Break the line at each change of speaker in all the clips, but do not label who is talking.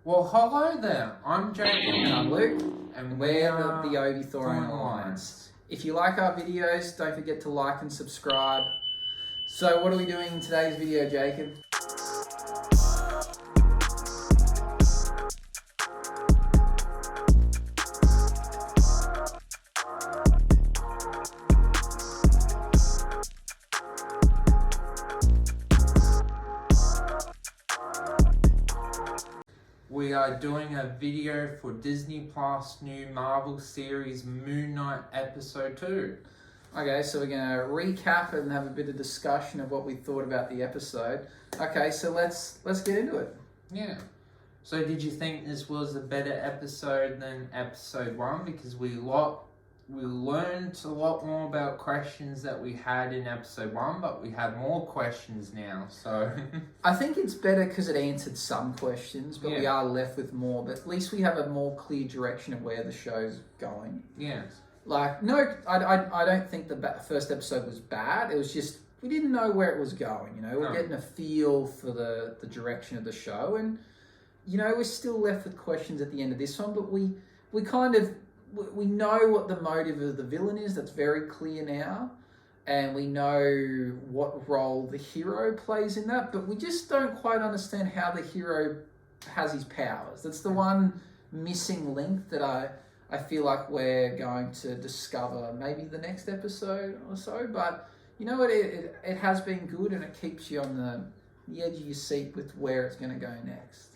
Well, hello there. I'm Jacob.
And I'm Luke,
And
we're the Obi Thorin
Thorin
Alliance. If you like our videos, don't forget to like and subscribe. So what are we doing in today's video, Jacob?
We are doing a video for Disney Plus new Marvel series Moon Knight episode 2.
Okay, so we're going to recap and have a bit of discussion of what we thought about the episode. Okay, so let's get into it.
Yeah. So did you think this was a better episode than episode 1? Because we learned a lot more about questions that we had in episode 1, but we have more questions now, so...
I think it's better because it answered some questions, but we are left with more. But at least we have a more clear direction of where the show's going.
Yes.
Like, no, I don't think the first episode was bad. It was just, we didn't know where it was going, you know. We're getting a feel for the direction of the show. And, you know, we're still left with questions at the end of this one. But we know what the motive of the villain is. That's very clear now. And we know what role the hero plays in that. But we just don't quite understand how the hero has his powers. That's the one missing link that I feel like we're going to discover maybe the next episode or so. But you know what? It has been good, and it keeps you on the edge of your seat with where it's going to go next.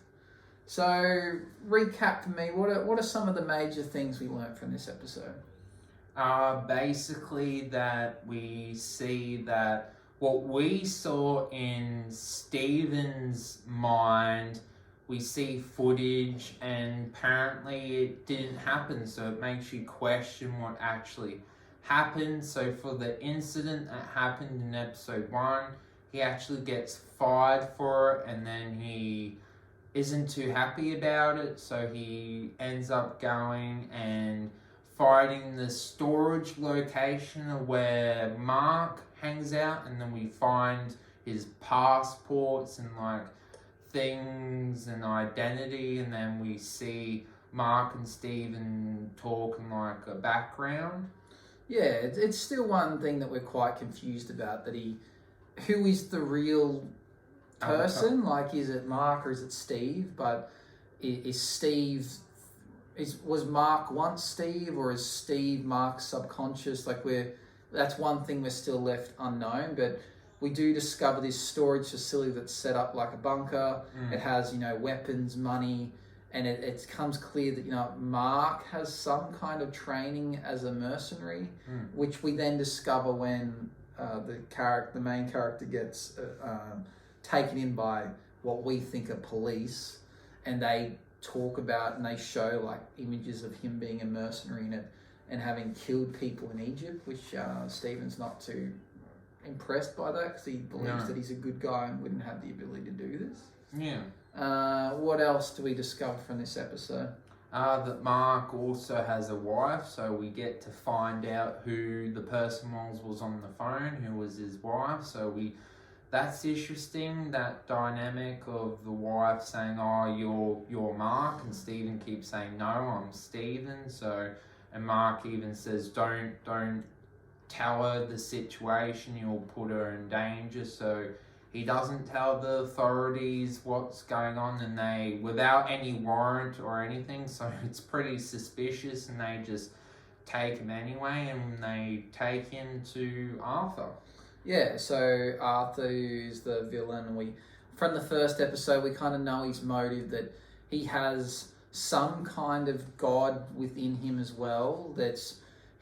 So, recap for me. What are some of the major things we learned from this episode?
Basically that we see that what we saw in Steven's mind, we see footage, and apparently it didn't happen, so it makes you question what actually happened. So for the incident that happened in episode 1, he actually gets fired for it, and then he isn't too happy about it, so he ends up going and finding the storage location of where Mark hangs out, and then we find his passports and like things and identity, and then we see Mark and Steven talk in like a background.
Yeah, it's still one thing that we're quite confused about, that who is the real person? Like, is it Mark or is it Steve? But was Mark once Steve, or is Steve Mark's subconscious? Like, that's one thing we're still left unknown, but we do discover this storage facility that's set up like a bunker. It has, you know, weapons, money, and it becomes clear that, you know, Mark has some kind of training as a mercenary, which we then discover when the main character gets taken in by what we think are police, and they talk about and they show like images of him being a mercenary in it and having killed people in Egypt, which Steven's not too impressed by that, because he believes that he's a good guy and wouldn't have the ability to do this.
Yeah.
What else do we discover from this episode?
That Mark also has a wife, so we get to find out who the person was on the phone, who was his wife. So that's interesting, that dynamic of the wife saying, "Oh, you're Mark," and Steven keeps saying, "No, I'm Steven." So, and Mark even says, "Don't tell her the situation, you'll put her in danger." So he doesn't tell the authorities what's going on, and they, without any warrant or anything, so it's pretty suspicious, and they just take him anyway, and they take him to Arthur.
Yeah, so Arthur is the villain. From the first episode, we kind of know his motive, that he has some kind of god within him as well,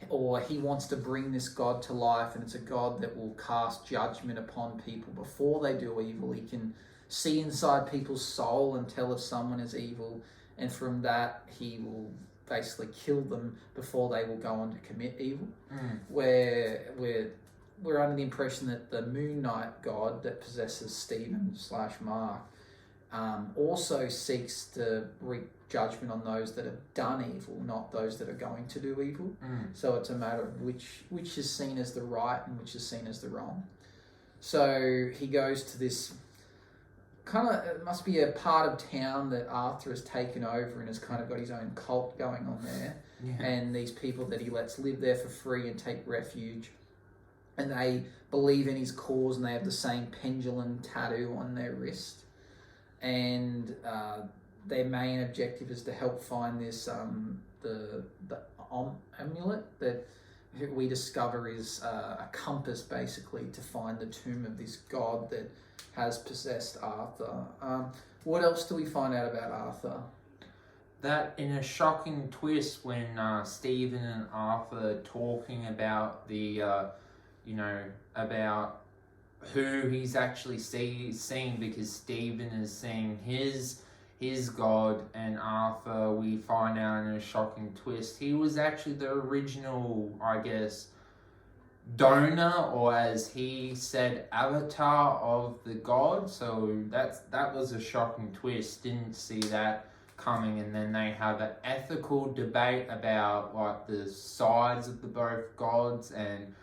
or he wants to bring this god to life, and it's a god that will cast judgment upon people before they do evil. He can see inside people's soul and tell if someone is evil, and from that he will basically kill them before they will go on to commit evil. We're under the impression that the Moon Knight god that possesses Steven/Mark also seeks to wreak judgment on those that have done evil, not those that are going to do evil. So it's a matter of which is seen as the right and which is seen as the wrong. So he goes to this kind of, it must be a part of town that Arthur has taken over and has kind of got his own cult going on there.
Yeah.
And these people that he lets live there for free and take refuge. And they believe in his cause and they have the same pendulum tattoo on their wrist. And their main objective is to help find this, the amulet that we discover is a compass, basically, to find the tomb of this god that has possessed Arthur. What else do we find out about Arthur?
That in a shocking twist when Stephen and Arthur are talking about the, about who he's actually seeing, because Stephen is seeing his god, and Arthur, we find out in a shocking twist, he was actually the original, I guess, donor, or as he said, avatar of the god. So that was a shocking twist. Didn't see that coming. And then they have an ethical debate about like the sides of the both gods, and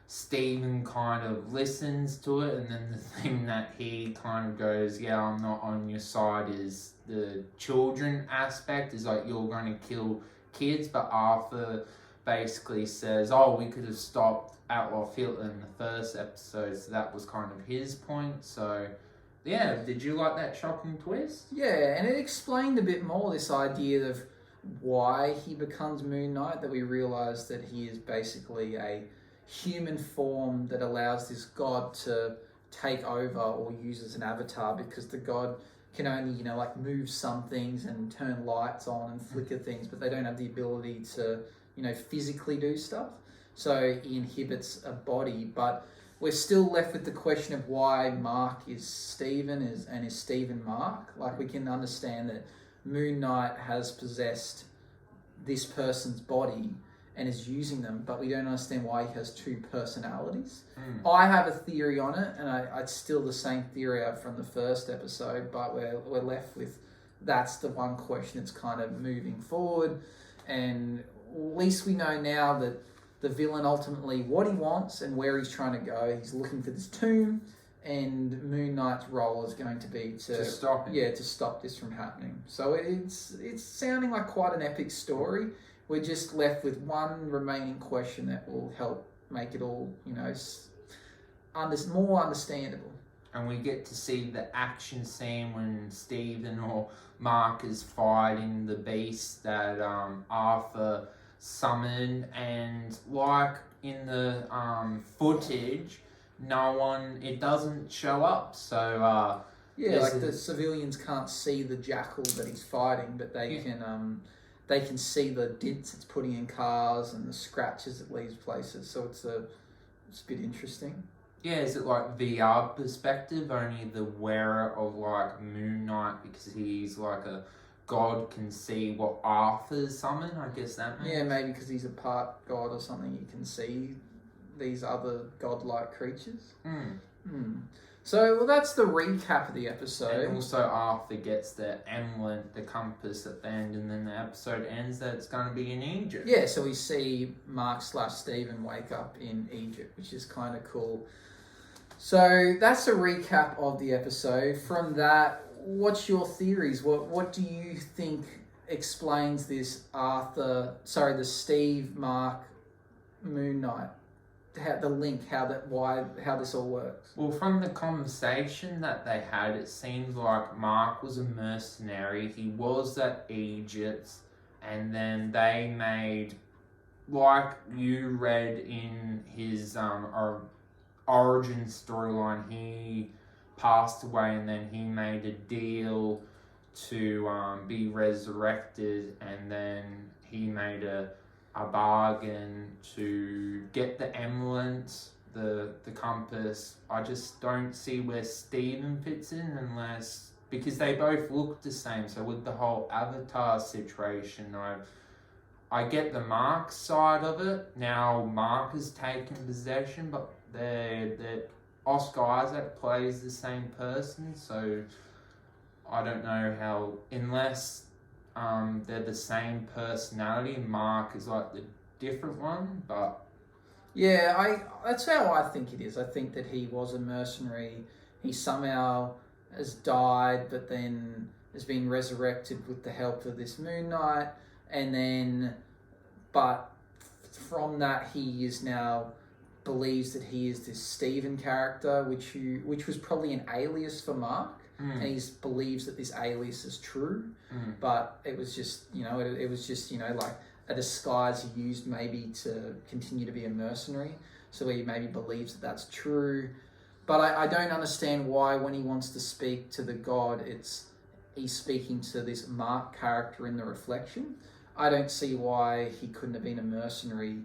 Stephen kind of listens to it, and then the thing that he kind of goes, yeah, I'm not on your side, is the children aspect, is like, you're going to kill kids. But Arthur basically says, oh, we could have stopped Outlaw Hitler in the first episode, so that was kind of his point. So yeah, did you like that shocking twist?
Yeah, and it explained a bit more this idea of why he becomes Moon Knight, that we realise that he is basically a human form that allows this god to take over or use as an avatar, because the god can only, move some things and turn lights on and flicker things, but they don't have the ability to, physically do stuff. So he inhibits a body, but we're still left with the question of why Mark is Stephen and is Stephen Mark. Like, we can understand that Moon Knight has possessed this person's body and is using them, but we don't understand why he has two personalities. I have a theory on it, and it's still the same theory from the first episode, but we're left with, that's the one question that's kind of moving forward. And at least we know now that the villain ultimately, what he wants and where he's trying to go, he's looking for this tomb, and Moon Knight's role is going to be to
stop him.
Yeah, to stop this from happening. So it's sounding like quite an epic story. We're just left with one remaining question that will help make it all, more understandable.
And we get to see the action scene when Stephen or Mark is fighting the beast that Arthur summoned, and like in the footage, it doesn't show up. So
the civilians can't see the jackal that he's fighting, but they can see the dents it's putting in cars and the scratches it leaves places. So it's a bit interesting.
Yeah, is it like VR perspective? Only the wearer of like Moon Knight, because he's like a god, can see what Arthur's summoned? I guess that means.
Yeah, maybe because he's a part god or something, he can see these other godlike creatures. So, that's the recap of the episode.
And also Arthur gets the amulet, the compass at the end, and then the episode ends that it's going to be in Egypt.
Yeah, so we see Mark/Stephen wake up in Egypt, which is kind of cool. So that's a recap of the episode. From that, what's your theories? What do you think explains this the Steve, Mark, Moon Knight? The link, how this all works.
Well, from the conversation that they had, it seemed like Mark was a mercenary. He was at Egypt, and then they made, like you read in his origin storyline, he passed away, and then he made a deal to be resurrected, and then he made a bargain to get the amulet, the compass. I just don't see where Stephen fits in, because they both look the same. So with the whole Avatar situation, I get the Mark side of it. Now Mark has taken possession, but the Oscar Isaac plays the same person, so I don't know how, unless they're the same personality, Mark is like the different one. But
yeah, that's how I think it is. I think that he was a mercenary. He somehow has died, but then has been resurrected with the help of this Moon Knight, and then, but from that he is now believes that he is this Stephen character, which was probably an alias for Mark, and he believes that this alias is true, but it was just it was just like a disguise he used maybe to continue to be a mercenary, so he maybe believes that that's true. But I don't understand why when he wants to speak to the god, he's speaking to this Mark character in the reflection. I don't see why he couldn't have been a mercenary,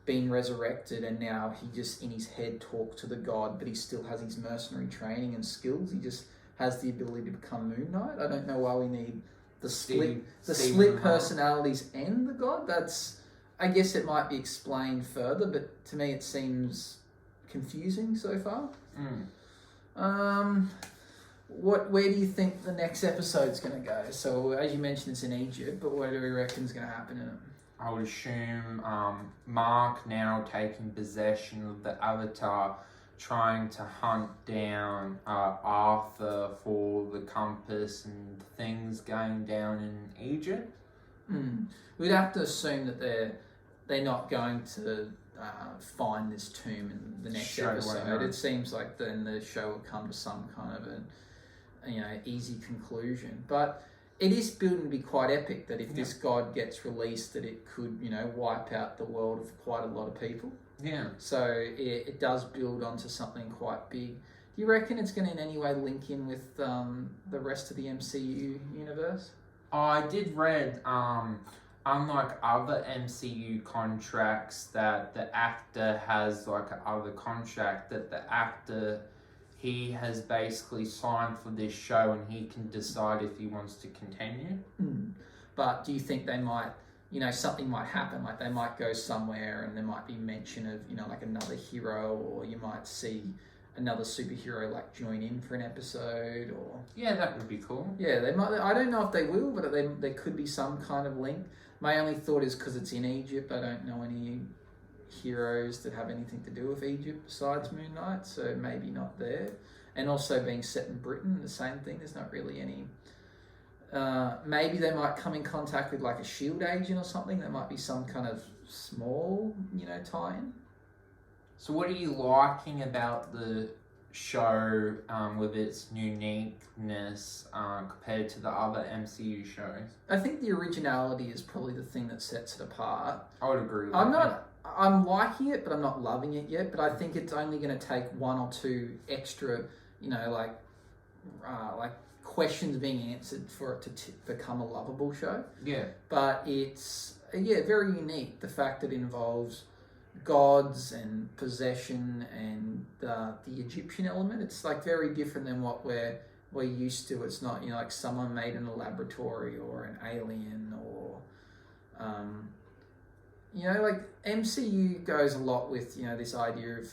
been resurrected, and now he just in his head talks to the god, but he still has his mercenary training and skills. He just has the ability to become Moon Knight. I don't know why we need the split personalities and the god. I guess it might be explained further, but to me it seems confusing so far. Where do you think the next episode's going to go? So as you mentioned, it's in Egypt, but what do we reckon is going to happen in it?
I would assume Mark now taking possession of the Avatar, trying to hunt down Arthur for the compass and things going down in Egypt.
We'd have to assume that they're not going to find this tomb in the next episode. It seems like then the show will come to some kind of an easy conclusion. But it is building to be quite epic that if this god gets released, that it could wipe out the world of quite a lot of people.
Yeah.
So it does build onto something quite big. Do you reckon it's going to in any way link in with the rest of the MCU universe?
I did read, unlike other MCU contracts, that the actor has like other contract, that the actor, he has basically signed for this show and he can decide if he wants to continue.
But do you think they might, something might happen, like they might go somewhere and there might be mention of, like another hero, or you might see another superhero like join in for an episode, or...
Yeah, that would be cool.
Yeah, they might. I don't know if they will, but there could be some kind of link. My only thought is because it's in Egypt, I don't know any heroes that have anything to do with Egypt besides Moon Knight, so maybe not there. And also being set in Britain, the same thing, there's not really any... maybe they might come in contact with like a SHIELD agent or something. There might be some kind of small, tie-in.
So what are you liking about the show with its uniqueness compared to the other MCU shows?
I think the originality is probably the thing that sets it apart.
I would agree with that.
I'm liking it, but I'm not loving it yet. But I think it's only going to take one or two extra, like questions being answered for it to become a lovable show.
Yeah.
But it's, very unique. The fact that it involves gods and possession and the Egyptian element. It's like very different than what we're used to. It's not, like someone made in a laboratory or an alien or... like MCU goes a lot with, this idea of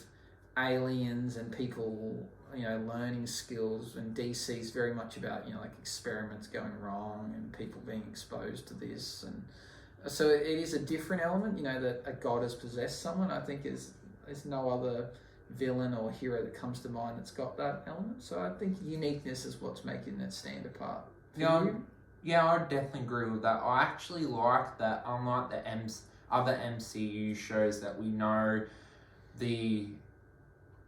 aliens and people, learning skills, and DC's very much about, like experiments going wrong and people being exposed to this. And so it is a different element, that a god has possessed someone. I think there's no other villain or hero that comes to mind that's got that element. So I think uniqueness is what's making it stand apart.
Yeah, I definitely agree with that. I actually like that, unlike the other MCU shows, that we know the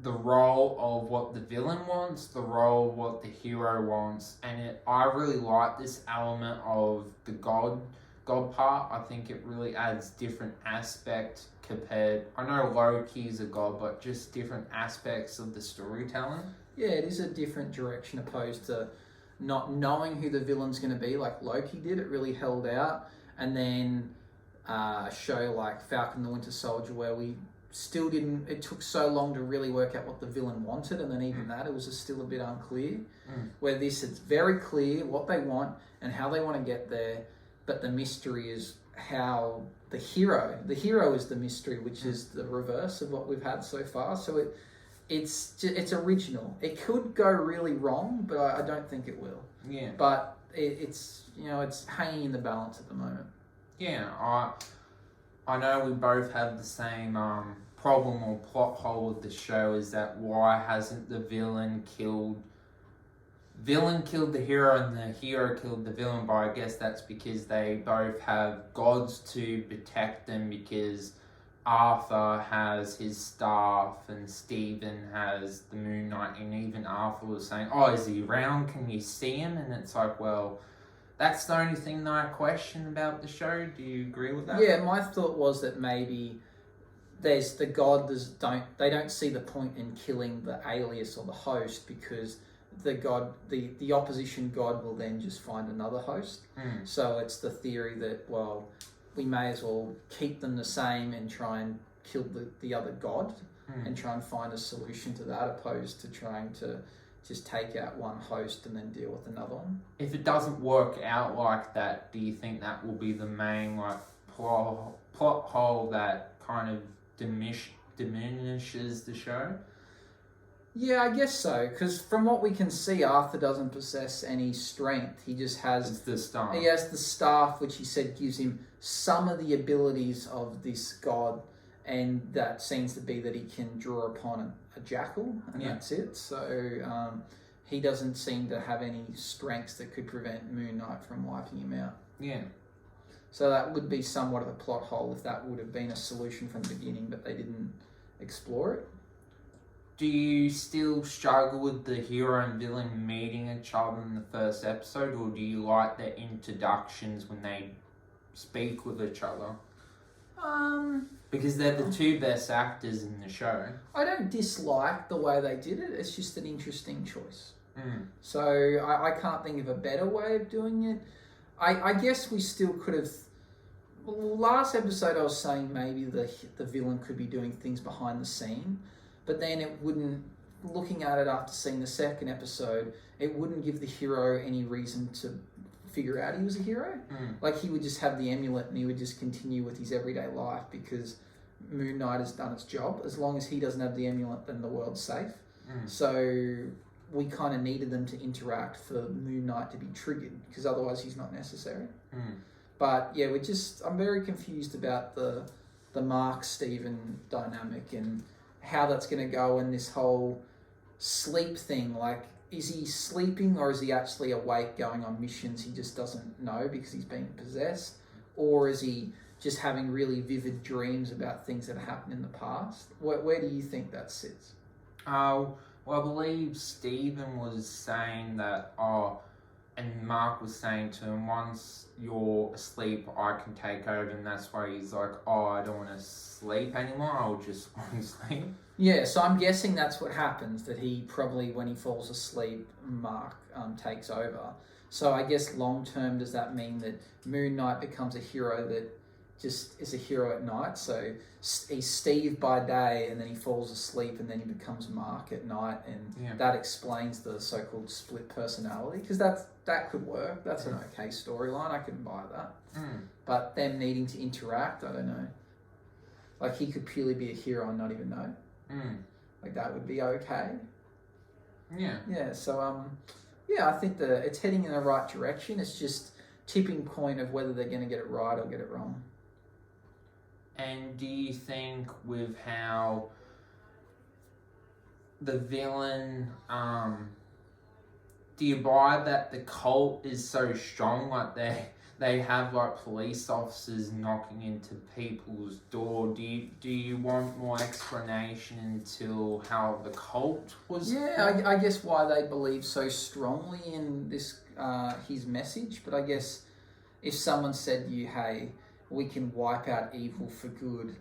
role of what the villain wants, the role of what the hero wants, and I really like this element of the god part. I think it really adds different aspect compared... I know Loki is a god, but just different aspects of the storytelling. Yeah,
it is a different direction opposed to not knowing who the villain's going to be like Loki did. It really held out. And then a show like Falcon the Winter Soldier, where we still didn't... It took so long to really work out what the villain wanted, and then even that, it was still a bit unclear. Where this, it's very clear what they want and how they want to get there, but the mystery is how the hero is the mystery, which is the reverse of what we've had so far. So it's original. It could go really wrong, but I don't think it will.
Yeah.
But it's hanging in the balance at the moment.
Yeah, I know we both have the same problem or plot hole with the show, is that why hasn't the villain killed villain killed the hero and the hero killed the villain, but I guess that's because they both have gods to protect them, because Arthur has his staff and Stephen has the Moon Knight, and even Arthur was saying, oh, is he around? Can you see him? And it's like, well, that's the only thing that I question about the show. Do you agree with that?
Yeah, my thought was that maybe there's the god they don't see the point in killing the alias or the host, because the opposition god will then just find another host. So it's the theory that, well, we may as well keep them the same and try and kill the other god and try and find a solution to that, opposed to trying to just take out one host and then deal with another one.
If it doesn't work out like that, do you think that will be the main plot hole that kind of diminishes the show?
Yeah, I guess so, because from what we can see, Arthur doesn't possess any strength. He just has
the staff.
He has the staff, which he said gives him some of the abilities of this god, and that seems to be that he can draw upon a jackal, and that's it. So he doesn't seem to have any strengths that could prevent Moon Knight from wiping him out.
Yeah.
So that would be somewhat of a plot hole if that would have been a solution from the beginning, but they didn't explore it.
Do you still struggle with the hero and villain meeting each other in the first episode, or do you like their introductions when they speak with each other? Because they're the two best actors in the show.
I don't dislike the way they did it. It's just an interesting choice. So I can't think of a better way of doing it. I guess we still could have... Well, last episode I was saying maybe the villain could be doing things behind the scene, but then it wouldn't... Looking at it after seeing the second episode, it wouldn't give the hero any reason to figure out he was a hero. Like, he would just have the amulet and he would just continue with his everyday life, because Moon Knight has done its job. As long as he doesn't have the amulet, then the world's safe. So we kind of needed them to interact for Moon Knight to be triggered, because otherwise he's not necessary. But yeah, I'm very confused about the Mark Steven dynamic and how that's going to go, in this whole sleep thing. Like, is he sleeping or is he actually awake going on missions he just doesn't know because he's being possessed? Or is he just having really vivid dreams about things that happened in the past? Where do you think that sits?
Well, I believe Stephen was saying that, and Mark was saying to him, once you're asleep, I can take over, and that's why he's like, I don't want to sleep anymore, I'll just go and sleep.
Yeah, so I'm guessing that's what happens, that he probably, when he falls asleep, Mark takes over. So I guess long term, does that mean that Moon Knight becomes a hero that just is a hero at night? So he's Steve by day, and then he falls asleep, and then he becomes Mark at night, and that explains the so-called split personality, because that could work. That's an okay storyline. I can buy that. But them needing to interact, I don't know. Like, he could purely be a hero and not even know. Like, that would be okay. Yeah, so I think it's heading in the right direction. It's just tipping point of whether they're going to get it right or get it wrong.
And do you think with how the villain, do you buy that the cult is so strong? Like, they have like police officers knocking into people's door. Do you want more explanation until how the cult was?
Yeah, I guess why they believe so strongly in this his message. But I guess if someone said to you, hey, we can wipe out evil for good,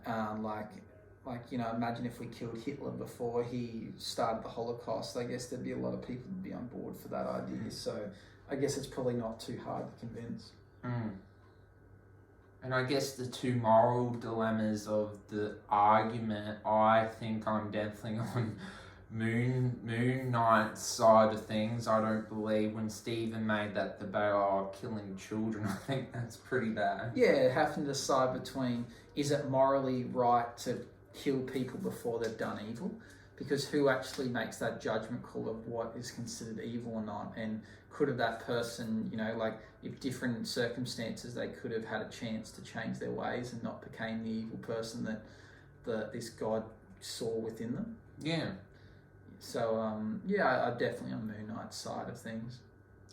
imagine if we killed Hitler before he started the Holocaust, I guess there'd be a lot of people who'd be on board for that idea. So I guess it's probably not too hard to convince.
And I guess the two moral dilemmas of the argument, I think I'm definitely on Moon Knight's side of things. I don't believe when Stephen made that debate, killing children, I think that's pretty bad. Yeah,
having to decide between, is it morally right to kill people before they've done evil? Because who actually makes that judgment call of what is considered evil or not? And could have that person, if different circumstances, they could have had a chance to change their ways and not became the evil person that this God saw within them?
Yeah.
So yeah, I'm definitely on Moon Knight's side of things.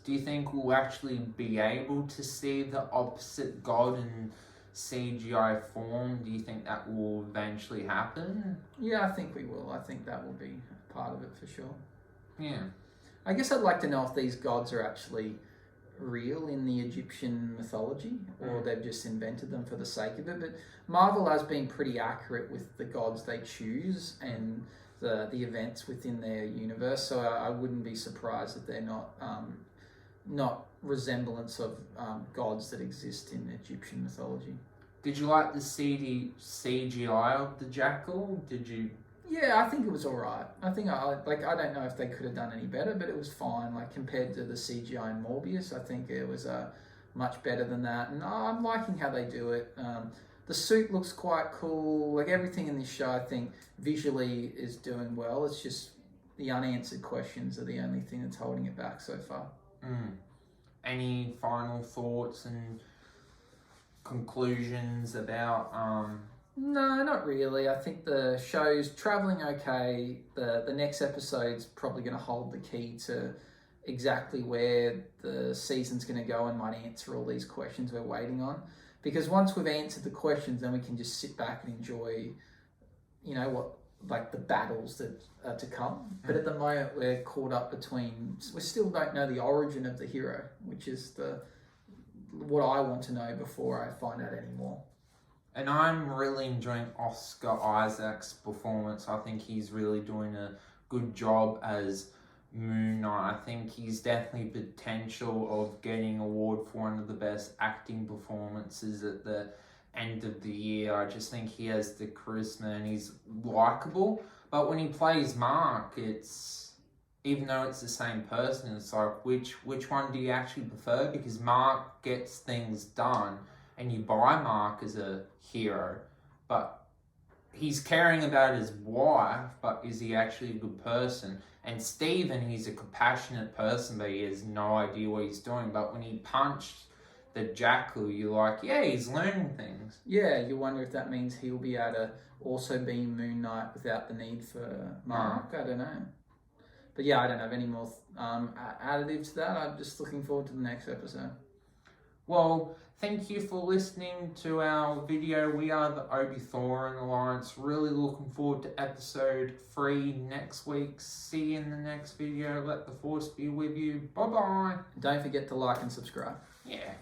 Do you think we'll actually be able to see the opposite god in CGI form? Do you think that will eventually happen?
Yeah, I think we will. I think that will be part of it for sure.
Yeah.
I guess I'd like to know if these gods are actually real in the Egyptian mythology, or they've just invented them for the sake of it. But Marvel has been pretty accurate with the gods they choose and the events within their universe, so I wouldn't be surprised if they're not resemblance of gods that exist in Egyptian mythology.
Did you like the CGI of the Jackal? Did you?
Yeah, I think it was all right. I think I don't know if they could have done any better, but it was fine. Like compared to the CGI in Morbius, I think it was much better than that. And I'm liking how they do it. The suit looks quite cool. Like everything in this show, I think visually is doing well. It's just the unanswered questions are the only thing that's holding it back so far.
Any final thoughts and conclusions about?
No, not really. I think the show's travelling okay. The next episode's probably going to hold the key to exactly where the season's going to go and might answer all these questions we're waiting on. Because once we've answered the questions, then we can just sit back and enjoy, the battles that are to come. But at the moment, we're caught up between. We still don't know the origin of the hero, which is what I want to know before I find out any more.
And I'm really enjoying Oscar Isaac's performance. I think he's really doing a good job as Moon Knight. I think he's definitely potential of getting an award for one of the best acting performances at the end of the year. I just think he has the charisma and he's likable. But when he plays Mark, even though it's the same person, it's like which one do you actually prefer? Because Mark gets things done and you buy Mark as a hero, but he's caring about his wife, but is he actually a good person? And Stephen, he's a compassionate person, but he has no idea what he's doing. But when he punched the Jackal, you're like, yeah, he's learning things.
Yeah, you wonder if that means he'll be able to also be Moon Knight without the need for Mark. I don't know. But yeah, I don't have any more additive to that. I'm just looking forward to the next episode.
Well, thank you for listening to our video. We are the Obi-Thorin Alliance. Really looking forward to episode 3 next week. See you in the next video. Let the Force be with you. Bye-bye.
Don't forget to like and subscribe.
Yeah.